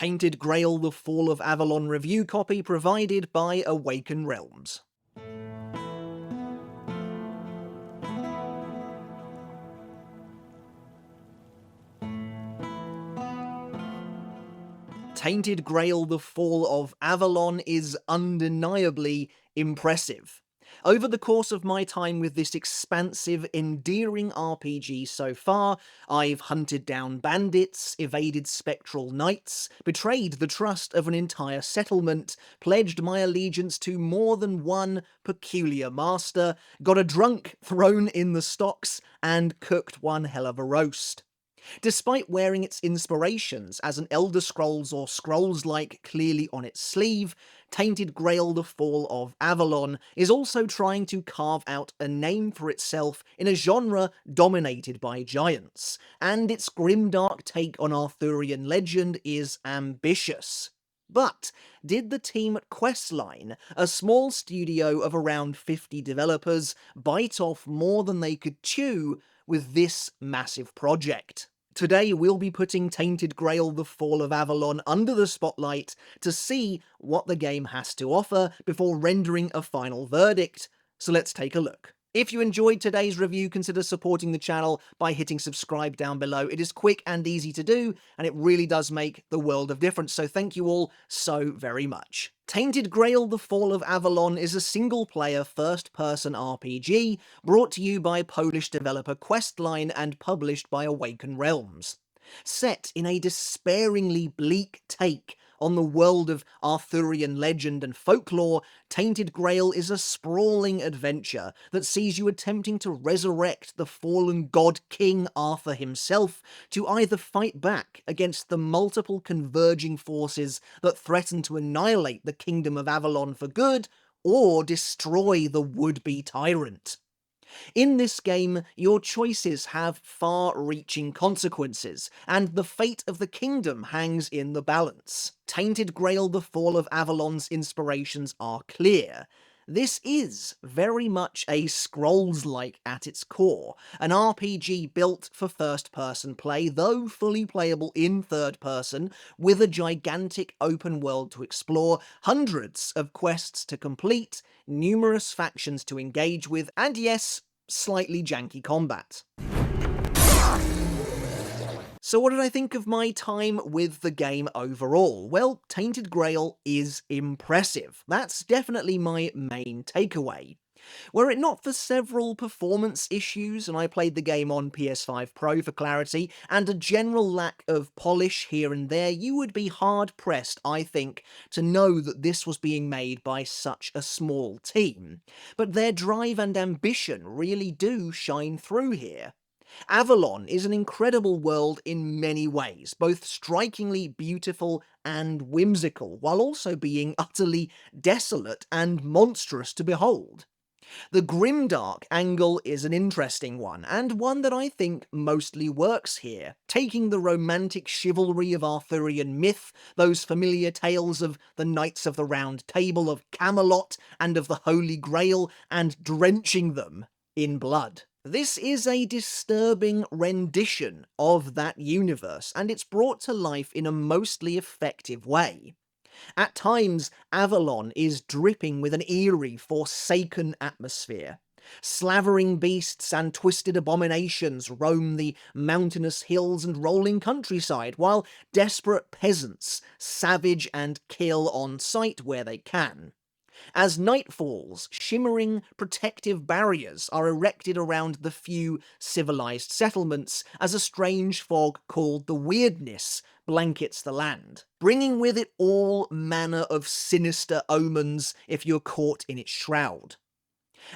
Tainted Grail: The Fall of Avalon review copy provided by Awaken Realms. Tainted Grail: The Fall of Avalon is undeniably impressive. Over the course of my time with this expansive, endearing RPG so far, I've hunted down bandits, evaded spectral knights, betrayed the trust of an entire settlement, pledged my allegiance to more than one peculiar master, got a drunk thrown in the stocks, and cooked one hell of a roast. Despite wearing its inspirations as an Elder Scrolls or Scrolls-like clearly on its sleeve, Tainted Grail: The Fall of Avalon is also trying to carve out a name for itself in a genre dominated by giants, and its grimdark take on Arthurian legend is ambitious. But did the team at Questline, a small studio of around 50 developers, bite off more than they could chew with this massive project? Today we'll be putting Tainted Grail: The Fall of Avalon under the spotlight to see what the game has to offer before rendering a final verdict, so let's take a look. If you enjoyed today's review, consider supporting the channel by hitting subscribe down below. It is quick and easy to do, and it really does make the world of difference, so thank you all so very much. Tainted Grail: The Fall of Avalon is a single-player, first-person RPG brought to you by Polish developer Questline and published by Awaken Realms. Set in a despairingly bleak take on the world of Arthurian legend and folklore, Tainted Grail is a sprawling adventure that sees you attempting to resurrect the fallen god King Arthur himself to either fight back against the multiple converging forces that threaten to annihilate the Kingdom of Avalon for good, or destroy the would-be tyrant. In this game, your choices have far-reaching consequences, and the fate of the kingdom hangs in the balance. Tainted Grail: The Fall of Avalon's inspirations are clear. This is very much a Scrolls-like at its core, an RPG built for first-person play, though fully playable in third-person, with a gigantic open world to explore, hundreds of quests to complete, numerous factions to engage with, and yes, slightly janky combat. So what did I think of my time with the game overall? Well, Tainted Grail is impressive. That's definitely my main takeaway. Were it not for several performance issues, and I played the game on PS5 Pro for clarity, and a general lack of polish here and there, you would be hard-pressed, I think, to know that this was being made by such a small team. But their drive and ambition really do shine through here. Avalon is an incredible world in many ways, both strikingly beautiful and whimsical, while also being utterly desolate and monstrous to behold. The grimdark angle is an interesting one, and one that I think mostly works here, taking the romantic chivalry of Arthurian myth, those familiar tales of the Knights of the Round Table, of Camelot, and of the Holy Grail, and drenching them in blood. This is a disturbing rendition of that universe, and it's brought to life in a mostly effective way. At times, Avalon is dripping with an eerie, forsaken atmosphere. Slavering beasts and twisted abominations roam the mountainous hills and rolling countryside, while desperate peasants savage and kill on sight where they can. As night falls, shimmering protective barriers are erected around the few civilized settlements as a strange fog called the Weirdness blankets the land, bringing with it all manner of sinister omens if you're caught in its shroud.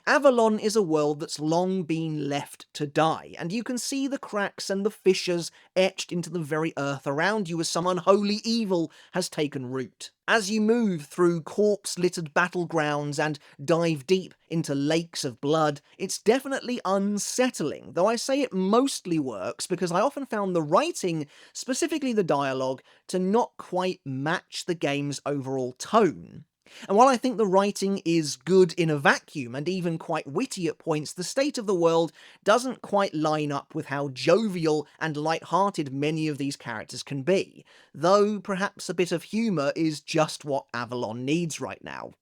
Avalon is a world that's long been left to die, and you can see the cracks and the fissures etched into the very earth around you as some unholy evil has taken root. As you move through corpse-littered battlegrounds and dive deep into lakes of blood, it's definitely unsettling, though I say it mostly works because I often found the writing, specifically the dialogue, to not quite match the game's overall tone. And while I think the writing is good in a vacuum and even quite witty at points, the state of the world doesn't quite line up with how jovial and light-hearted many of these characters can be, though perhaps a bit of humour is just what Avalon needs right now.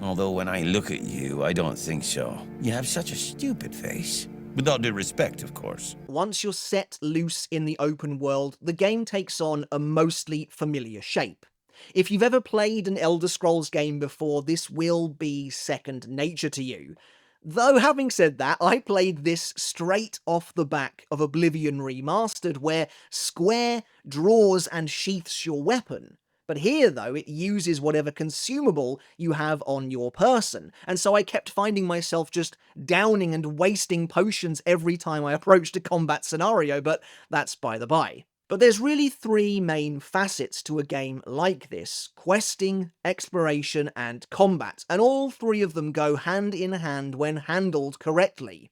Although when I look at you, I don't think so. You have such a stupid face. With all due respect, of course. Once you're set loose in the open world, the game takes on a mostly familiar shape. If you've ever played an Elder Scrolls game before, this will be second nature to you. Though having said that, I played this straight off the back of Oblivion Remastered, where square draws and sheaths your weapon. But here, though, it uses whatever consumable you have on your person, and so I kept finding myself just downing and wasting potions every time I approached a combat scenario, but that's by the by. But there's really three main facets to a game like this: questing, exploration, and combat, and all three of them go hand in hand when handled correctly.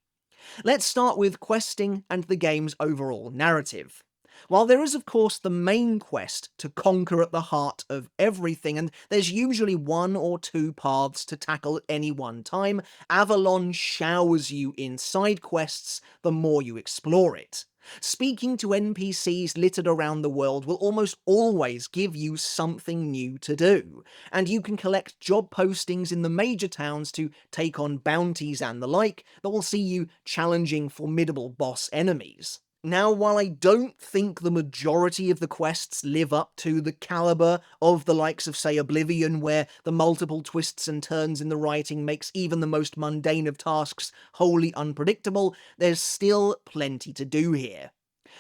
Let's start with questing and the game's overall narrative. While there is of course the main quest to conquer at the heart of everything, and there's usually one or two paths to tackle at any one time, Avalon showers you in side quests the more you explore it. Speaking to NPCs littered around the world will almost always give you something new to do, and you can collect job postings in the major towns to take on bounties and the like that will see you challenging formidable boss enemies. Now, while I don't think the majority of the quests live up to the caliber of the likes of, say, Oblivion, where the multiple twists and turns in the writing makes even the most mundane of tasks wholly unpredictable, there's still plenty to do here.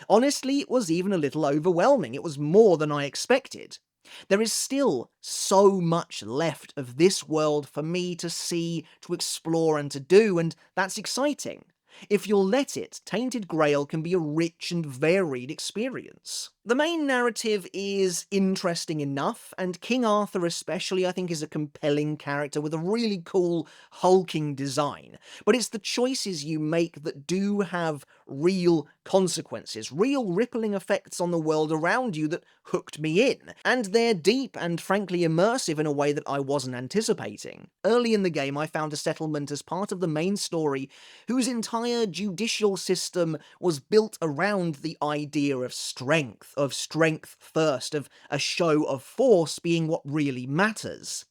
Honestly, it was even a little overwhelming. It was more than I expected. There is still so much left of this world for me to see, to explore, and to do, and that's exciting. If you'll let it, Tainted Grail can be a rich and varied experience. The main narrative is interesting enough, and King Arthur especially I think is a compelling character with a really cool, hulking design. But it's the choices you make that do have real consequences, real rippling effects on the world around you that hooked me in, and they're deep and frankly immersive in a way that I wasn't anticipating. Early in the game I found a settlement as part of the main story whose entire judicial system was built around the idea of strength first, of a show of force being what really matters.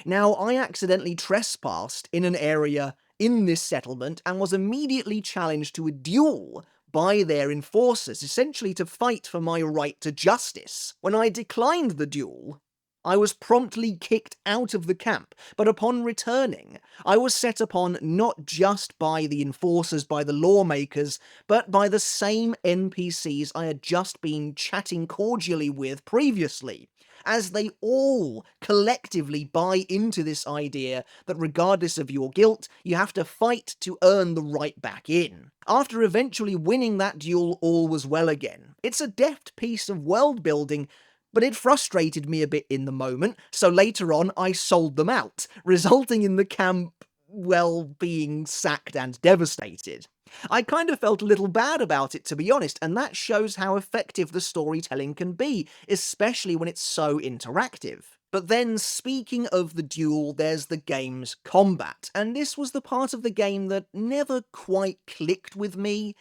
Now, I accidentally trespassed in an area in this settlement and was immediately challenged to a duel by their enforcers, essentially to fight for my right to justice. When I declined the duel, I was promptly kicked out of the camp, but upon returning, I was set upon not just by the enforcers, by the lawmakers, but by the same NPCs I had just been chatting cordially with previously, as they all collectively buy into this idea that regardless of your guilt, you have to fight to earn the right back in. After eventually winning that duel, all was well again. It's a deft piece of world building, but it frustrated me a bit in the moment, so later on I sold them out, resulting in the camp, well, being sacked and devastated. I kind of felt a little bad about it, to be honest, and that shows how effective the storytelling can be, especially when it's so interactive. But then, speaking of the duel, there's the game's combat, and this was the part of the game that never quite clicked with me.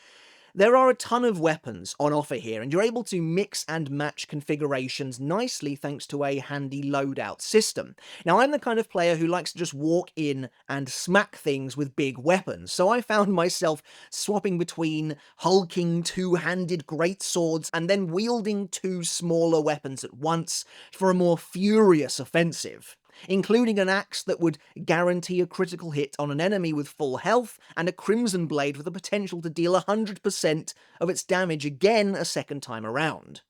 There are a ton of weapons on offer here, and you're able to mix and match configurations nicely thanks to a handy loadout system. Now, I'm the kind of player who likes to just walk in and smack things with big weapons, so I found myself swapping between hulking two-handed greatswords and then wielding two smaller weapons at once for a more furious offensive, including an axe that would guarantee a critical hit on an enemy with full health, and a crimson blade with the potential to deal 100% of its damage again a second time around.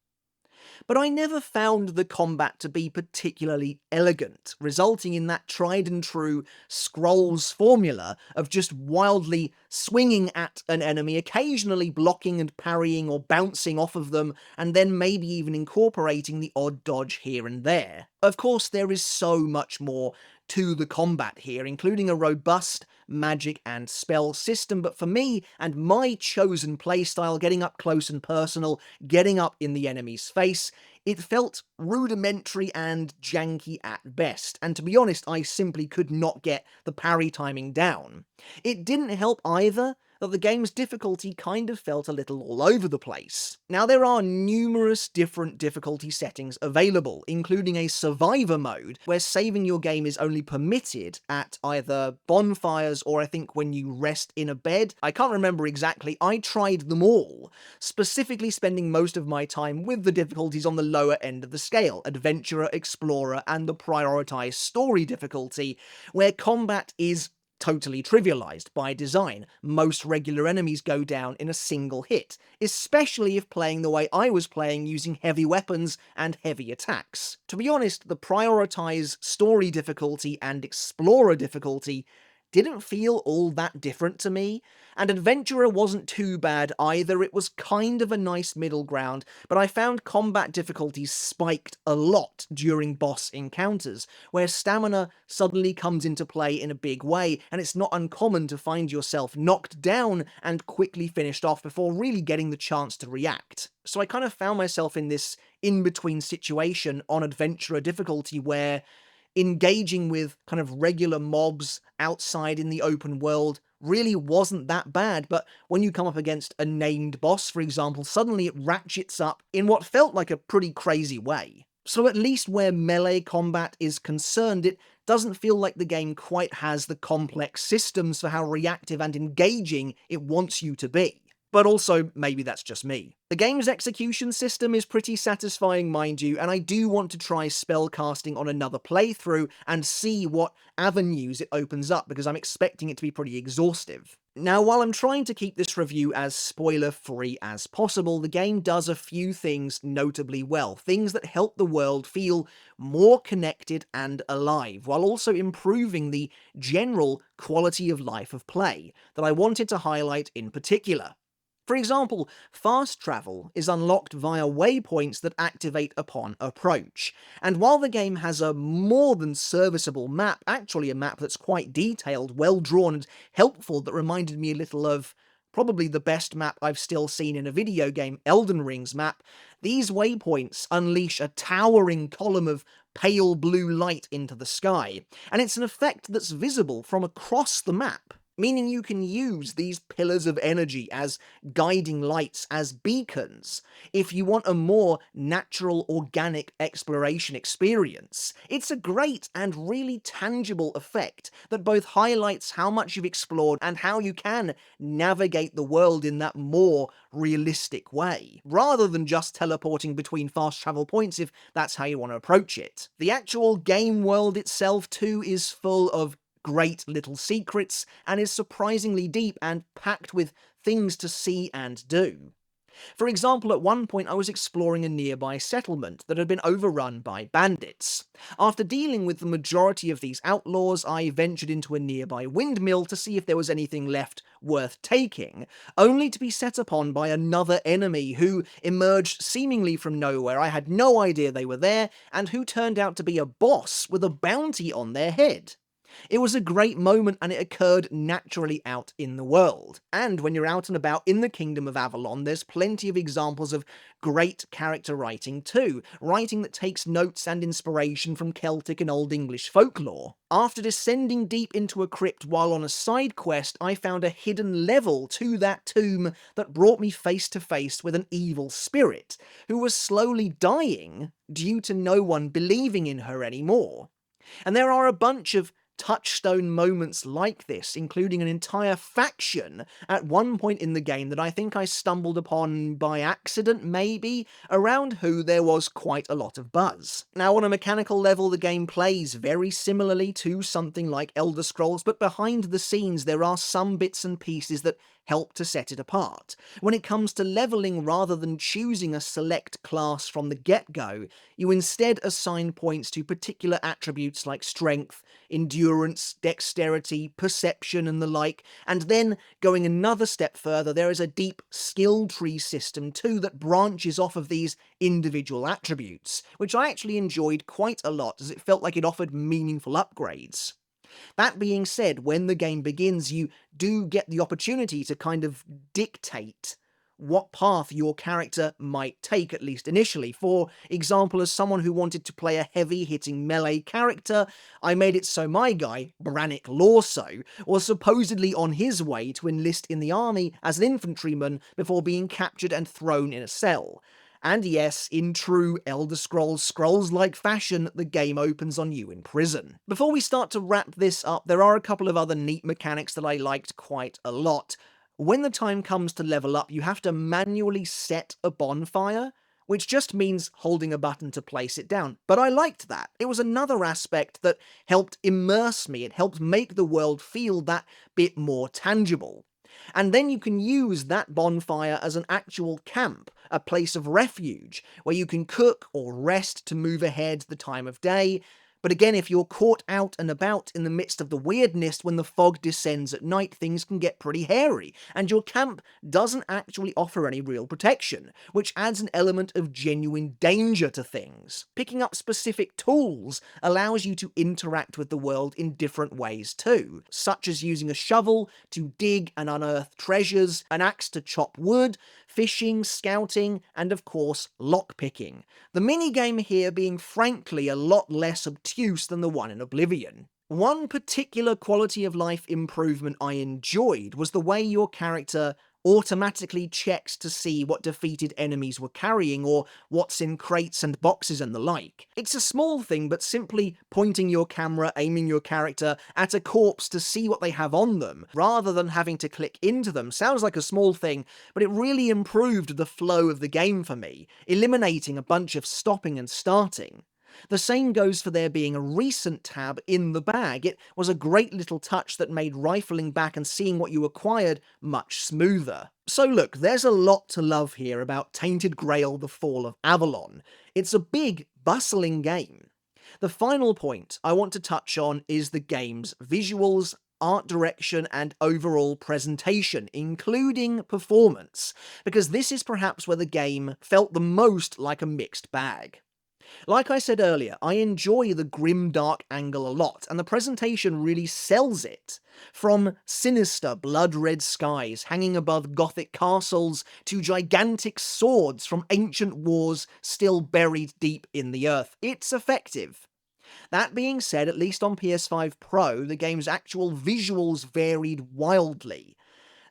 But I never found the combat to be particularly elegant, resulting in that tried and true Scrolls formula of just wildly swinging at an enemy, occasionally blocking and parrying or bouncing off of them, and then maybe even incorporating the odd dodge here and there. Of course, there is so much more to the combat here, including a robust magic and spell system, but for me and my chosen playstyle, getting up close and personal, getting up in the enemy's face, It felt rudimentary and janky at best, and to be honest, I simply could not get the parry timing down. It didn't help either that the game's difficulty kind of felt a little all over the place. Now, there are numerous different difficulty settings available, including a survivor mode, where saving your game is only permitted at either bonfires or I think when you rest in a bed. I can't remember exactly, I tried them all, specifically spending most of my time with the difficulties on the lower end of the scale, Adventurer, Explorer, and the prioritized story difficulty, where combat is totally trivialized by design. Most regular enemies go down in a single hit, especially if playing the way I was playing using heavy weapons and heavy attacks. To be honest, the prioritize story difficulty and explorer difficulty didn't feel all that different to me, and Adventurer wasn't too bad either. It was kind of a nice middle ground, but I found combat difficulties spiked a lot during boss encounters, where stamina suddenly comes into play in a big way, and it's not uncommon to find yourself knocked down and quickly finished off before really getting the chance to react. So I kind of found myself in this in-between situation on Adventurer difficulty where engaging with kind of regular mobs outside in the open world really wasn't that bad, but when you come up against a named boss, for example, suddenly it ratchets up in what felt like a pretty crazy way. So at least where melee combat is concerned, it doesn't feel like the game quite has the complex systems for how reactive and engaging it wants you to be. But also, maybe that's just me. The game's execution system is pretty satisfying, mind you, and I do want to try spellcasting on another playthrough and see what avenues it opens up, because I'm expecting it to be pretty exhaustive. Now, while I'm trying to keep this review as spoiler-free as possible, the game does a few things notably well, things that help the world feel more connected and alive, while also improving the general quality of life of play, that I wanted to highlight in particular. For example, fast travel is unlocked via waypoints that activate upon approach, and while the game has a more than serviceable map, actually a map that's quite detailed, well drawn, and helpful, that reminded me a little of probably the best map I've still seen in a video game, Elden Ring's map, these waypoints unleash a towering column of pale blue light into the sky, and it's an effect that's visible from across the map, meaning you can use these pillars of energy as guiding lights, as beacons, if you want a more natural, organic exploration experience. It's a great and really tangible effect that both highlights how much you've explored and how you can navigate the world in that more realistic way, rather than just teleporting between fast travel points if that's how you want to approach it. The actual game world itself too is full of great little secrets, and is surprisingly deep and packed with things to see and do. For example, at one point I was exploring a nearby settlement that had been overrun by bandits. After dealing with the majority of these outlaws, I ventured into a nearby windmill to see if there was anything left worth taking, only to be set upon by another enemy who emerged seemingly from nowhere. I had no idea they were there, and who turned out to be a boss with a bounty on their head. It was a great moment, and it occurred naturally out in the world. And when you're out and about in the kingdom of Avalon, there's plenty of examples of great character writing too, writing that takes notes and inspiration from Celtic and Old English folklore. After descending deep into a crypt while on a side quest, I found a hidden level to that tomb that brought me face to face with an evil spirit, who was slowly dying due to no one believing in her anymore. And there are a bunch of touchstone moments like this, including an entire faction at one point in the game that I think I stumbled upon by accident, maybe, around who there was quite a lot of buzz. Now, on a mechanical level, the game plays very similarly to something like Elder Scrolls, but behind the scenes there are some bits and pieces that help to set it apart. When it comes to leveling, rather than choosing a select class from the get-go, you instead assign points to particular attributes like strength, endurance, dexterity, perception, and the like, and then, going another step further, there is a deep skill tree system too that branches off of these individual attributes, which I actually enjoyed quite a lot, as it felt like it offered meaningful upgrades. That being said, when the game begins, you do get the opportunity to kind of dictate what path your character might take, at least initially. For example, as someone who wanted to play a heavy-hitting melee character, I made it so my guy, Brannick Lawso, was supposedly on his way to enlist in the army as an infantryman before being captured and thrown in a cell. And yes, in true Elder Scrolls Scrolls-like fashion, the game opens on you in prison. Before we start to wrap this up, there are a couple of other neat mechanics that I liked quite a lot. When the time comes to level up, you have to manually set a bonfire, which just means holding a button to place it down. But I liked that. It was another aspect that helped immerse me. It helped make the world feel that bit more tangible. And then you can use that bonfire as an actual camp, a place of refuge, where you can cook or rest to move ahead the time of day. But again, if you're caught out and about in the midst of the weirdness when the fog descends at night, things can get pretty hairy, and your camp doesn't actually offer any real protection, which adds an element of genuine danger to things. Picking up specific tools allows you to interact with the world in different ways too, such as using a shovel to dig and unearth treasures, an axe to chop wood, fishing, scouting, and of course, lockpicking. The minigame here being frankly a lot less obtuse than the one in Oblivion. One particular quality of life improvement I enjoyed was the way your character automatically checks to see what defeated enemies were carrying or what's in crates and boxes and the like. It's a small thing, but simply pointing your camera, aiming your character at a corpse to see what they have on them, rather than having to click into them, sounds like a small thing, but it really improved the flow of the game for me, eliminating a bunch of stopping and starting. The same goes for there being a recent tab in the bag. It was a great little touch that made rifling back and seeing what you acquired much smoother. So look, there's a lot to love here about Tainted Grail: The Fall of Avalon. It's a big, bustling game. The final point I want to touch on is the game's visuals, art direction, and overall presentation, including performance, because this is perhaps where the game felt the most like a mixed bag. Like I said earlier, I enjoy the grim dark angle a lot, and the presentation really sells it. From sinister blood-red skies hanging above gothic castles to gigantic swords from ancient wars still buried deep in the earth, it's effective. That being said, at least on PS5 Pro, the game's actual visuals varied wildly.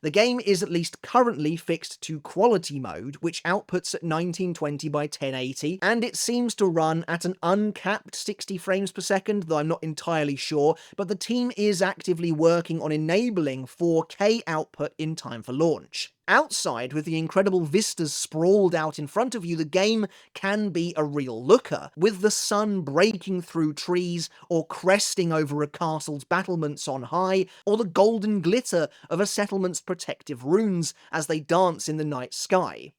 The game is at least currently fixed to quality mode, which outputs at 1920 by 1080, and it seems to run at an uncapped 60 frames per second, though I'm not entirely sure, but the team is actively working on enabling 4K output in time for launch. Outside, with the incredible vistas sprawled out in front of you, the game can be a real looker, with the sun breaking through trees, or cresting over a castle's battlements on high, or the golden glitter of a settlement's protective runes as they dance in the night sky.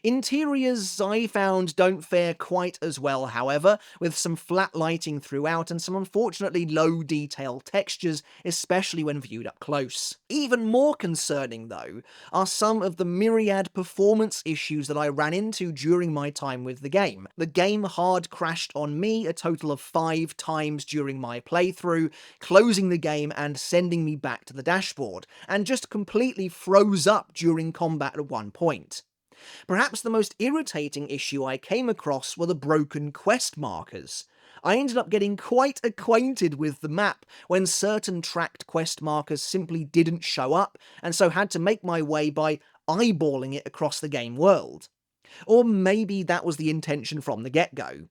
Interiors, I found, don't fare quite as well, however, with some flat lighting throughout and some unfortunately low detail textures, especially when viewed up close. Even more concerning, though, are some of the myriad performance issues that I ran into during my time with the game. The game hard crashed on me a total of 5 times during my playthrough, closing the game and sending me back to the dashboard, and just completely froze up during combat at one point. Perhaps the most irritating issue I came across were the broken quest markers. I ended up getting quite acquainted with the map when certain tracked quest markers simply didn't show up, and so had to make my way by eyeballing it across the game world. Or maybe that was the intention from the get-go.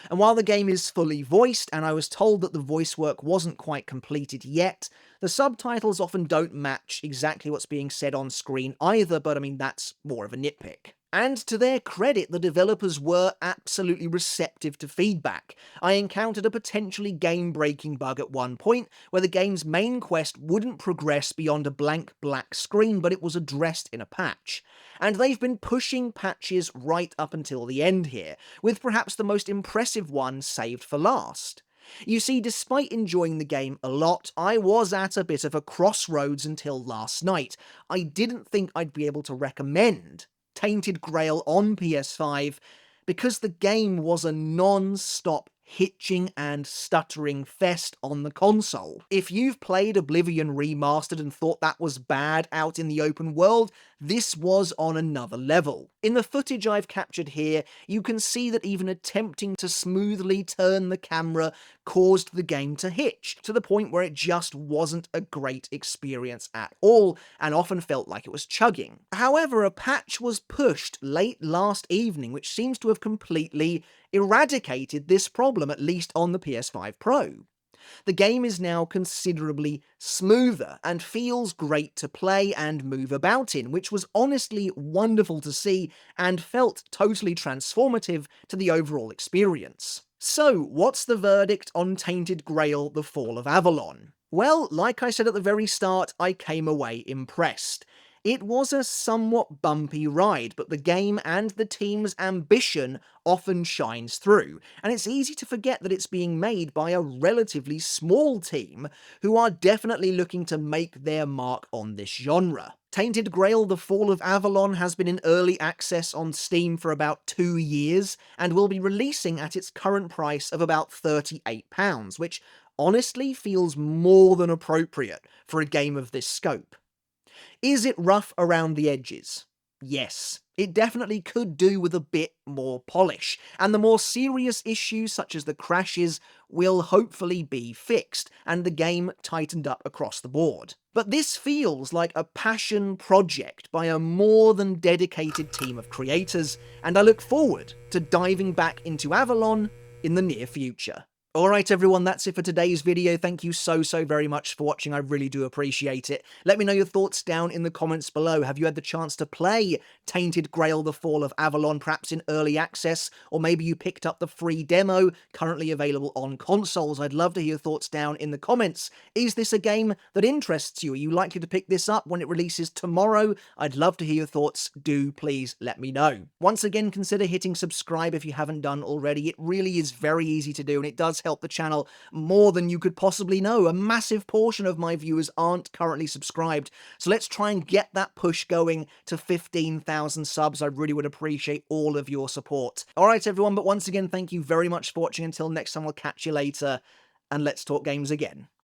And while the game is fully voiced, and I was told that the voice work wasn't quite completed yet, the subtitles often don't match exactly what's being said on screen either, but I mean, that's more of a nitpick. And to their credit, the developers were absolutely receptive to feedback. I encountered a potentially game-breaking bug at one point, where the game's main quest wouldn't progress beyond a blank black screen, but it was addressed in a patch. And they've been pushing patches right up until the end here, with perhaps the most impressive one saved for last. You see, despite enjoying the game a lot, I was at a bit of a crossroads until last night. I didn't think I'd be able to recommend Tainted Grail on PS5 because the game was a non-stop hitching and stuttering fest on the console. If you've played Oblivion Remastered and thought that was bad out in the open world, this was on another level. In the footage I've captured here, you can see that even attempting to smoothly turn the camera caused the game to hitch, to the point where it just wasn't a great experience at all, and often felt like it was chugging. However, a patch was pushed late last evening which seems to have completely eradicated this problem, at least on the PS5 Pro. The game is now considerably smoother and feels great to play and move about in, which was honestly wonderful to see and felt totally transformative to the overall experience. So, what's the verdict on Tainted Grail: The Fall of Avalon? Well, like I said at the very start, I came away impressed. It was a somewhat bumpy ride, but the game and the team's ambition often shines through, and it's easy to forget that it's being made by a relatively small team who are definitely looking to make their mark on this genre. Tainted Grail: The Fall of Avalon has been in early access on Steam for about 2 years, and will be releasing at its current price of about £38, which honestly feels more than appropriate for a game of this scope. Is it rough around the edges? Yes. It definitely could do with a bit more polish, and the more serious issues such as the crashes will hopefully be fixed, and the game tightened up across the board. But this feels like a passion project by a more than dedicated team of creators, and I look forward to diving back into Avalon in the near future. Alright everyone, that's it for today's video. Thank you so very much for watching, I really do appreciate it. Let me know your thoughts down in the comments below. Have you had the chance to play Tainted Grail: The Fall of Avalon, perhaps in early access, or maybe you picked up the free demo, currently available on consoles? I'd love to hear your thoughts down in the comments. Is this a game that interests you? Are you likely to pick this up when it releases tomorrow? I'd love to hear your thoughts. Do please let me know. Once again, consider hitting subscribe if you haven't done already. It really is very easy to do, and it does help the channel more than you could possibly know. A massive portion of my viewers aren't currently subscribed, so let's try and get that push going to 15,000 subs. I really would appreciate all of your support. Alright everyone, but once again, thank you very much for watching. Until next time, I'll catch you later, and let's talk games again.